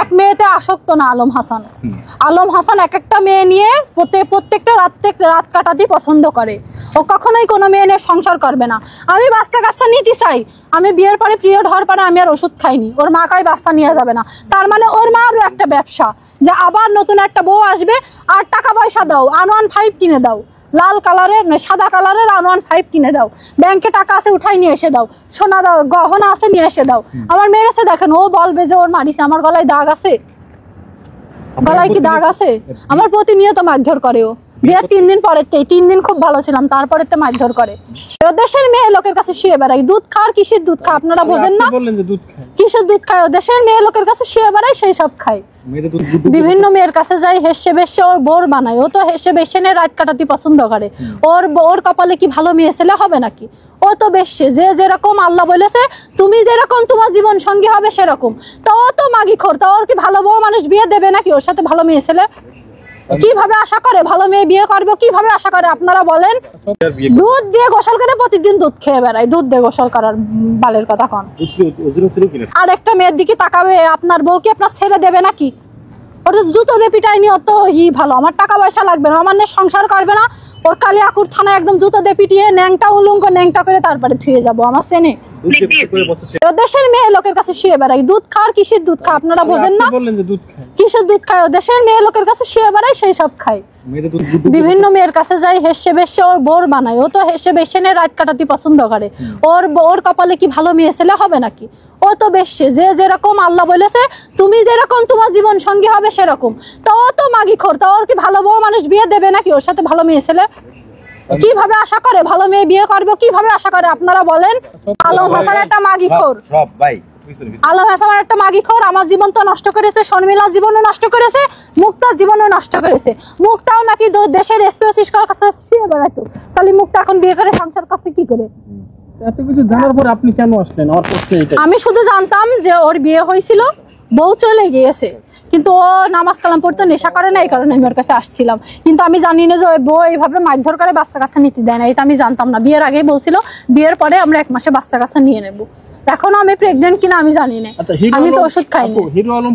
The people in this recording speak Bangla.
এক মেয়েতে আসক্ত না আলম হাসান। আলম হাসান এক একটা মেয়ে নিয়ে প্রত্যেকটা রাত কাটাতেই পছন্দ করে। ও কখনোই কোনো মেয়ে নিয়ে সংসার করবে না। আমি বাচ্চা কাচ্চা নিতে চাই, আমি বিয়ের পরে পিরিয়ড হওয়ার পরে আমি আর ওষুধ খাইনি, ওর মা কাই বাচ্চা নিয়ে যাবে না। তার মানে ওর মারও একটা ব্যবসা যে আবার নতুন একটা বউ আসবে আর টাকা পয়সা দাও, R15 কিনে দাও, লাল কালারের সাদা কালারের R15 কিনে দাও, ব্যাংকে টাকা আছে উঠাই নিয়ে এসে দাও, সোনা দাও, গহনা আছে নিয়ে এসে দাও। আমার মেয়ের এসে দেখেন, ও বলবে যে ওর মারিছে, আমার গলায় দাগ আছে, গলায় কি দাগ আছে? আমার প্রতিনিয়ত মারধর করে। ও বিয়ের 3 দিন পরের 3 দিন খুব ভালো ছিলাম, তারপরে তো মারধর করে। দেশের মেয়ে লোকের কাছে শুয়ে বেড়াই, দুধ খাওয়ার কিসের দুধ খায় আপনারা বোঝেন না? কিসের দুধ খায়? দেশের মেয়ে লোকের কাছে শুয়ে বেড়াই, সেই সব খায়। বিভিন্ন মেয়ের কাছে যাই, হেসে বেসে ওর বোর বানায়। ও তো হেসে বেসে নিয়ে রাত কাটাতে পছন্দ করে। ওর কপালে কি ভালো মেয়ে ছেলে হবে নাকি? ও তো বেশে যে যেরকম আল্লাহ বলেছে তুমি যেরকম তোমার জীবন সঙ্গী হবে সেরকম। তো ও তো মাগি খোর, তো ওর কি ভালো বউ মানুষ বিয়ে দেবে নাকি? ওর সাথে ভালো মেয়ে ছেলে কিভাবে আশা করে ভালো মেয়ে বিয়ে করবে? কিভাবে আশা করে আপনারা বলেন? দুধ দিয়ে গোসল করে প্রতিদিন দুধ খেয়ে বেড়ায়, দুধ দিয়ে গোসল করার বালের কথা কন। আর একটা মেয়ের দিকে তাকাবে, আপনার বউ কি আপনার ছেড়ে দেবে নাকি? ওর জুতো দিয়ে পিটাইনি, অত ভালো, আমার টাকা পয়সা লাগবে না, আমার নিয়ে সংসার করবে না। ওর কালিয়াকুর থানায় একদম জুতো দিয়ে পিটিয়ে ন্যাংটা উলুঙ্গ ন্যাংটা করে তারপরে ধুয়ে যাবো আমার সেনে। দেশের মেয়ে লোকের কাছে শুয়ে বেড়াই, দুধ খাওয়ার কিসের দুধ খায় আপনারা বোঝেন না? কিসের দুধ খায়? দেশের মেয়ে লোকের কাছে শুয়ে বেড়াই, সেই সব খায়। বিভিন্ন মেয়ের কাছে যাই, হেসে বেসে ওর বোর বানায়। ও তো হেসে বেসে নিয়ে রাত কাটাতে পছন্দ করে। ওর কপালে কি ভালো মেয়ে ছেলে হবে নাকি? ও তো বেশে যে যেরকম আল্লাহ বলেছে তুমি যেরকম তোমার জীবন সঙ্গী হবে সেরকম। তো ও তো মাগি খোর, তো ওর কি ভালো বউ মানুষ বিয়ে দেবে নাকি? ওর সাথে ভালো মেয়ে ছেলে কিভাবে আশা করে ভালো মেয়ে বিয়ে করবে? কিভাবে আশা করে আপনারা বলেন? আলম হাসান একটা মাগি খোর, আলম হাসান একটা মাগি খোর। আমার জীবন তো নষ্ট করেছে, শর্মিলার জীবনও নষ্ট করেছে, মুক্তার জীবনও নষ্ট করেছে। মুক্তাও নাকি দেশের এসপিওর কাছে ফিরে বেড়াতো, তাহলে মুক্তা এখন বিয়ে করে সংসার কাছে কি করে? এত কিছু জানার পর আপনি কেন আসলেন? আমার প্রশ্ন এটাই। আমি শুধু জানতাম যে ওর বিয়ে হয়েছিল, বউ চলে গিয়েছে, কিন্তু ও নামাজ কালাম পড়তে নেশা করে না, এই কারণে আমি ওর কাছে আসছিলাম। কিন্তু আমি জানি না যে ওই বউ এইভাবে মারধর করে বাচ্চা কাচ্চা নিতে দেয় না, এটা আমি জানতাম না। বিয়ের আগেই বলছিল বিয়ের পরে আমরা 1 মাসে বাচ্চা কাচ্চা নিয়ে নেবো। এখনো আমি প্রেগনেন্ট কিনা আমি জানি না, আমি তো ওষুধ খাইনি। হিরো আলম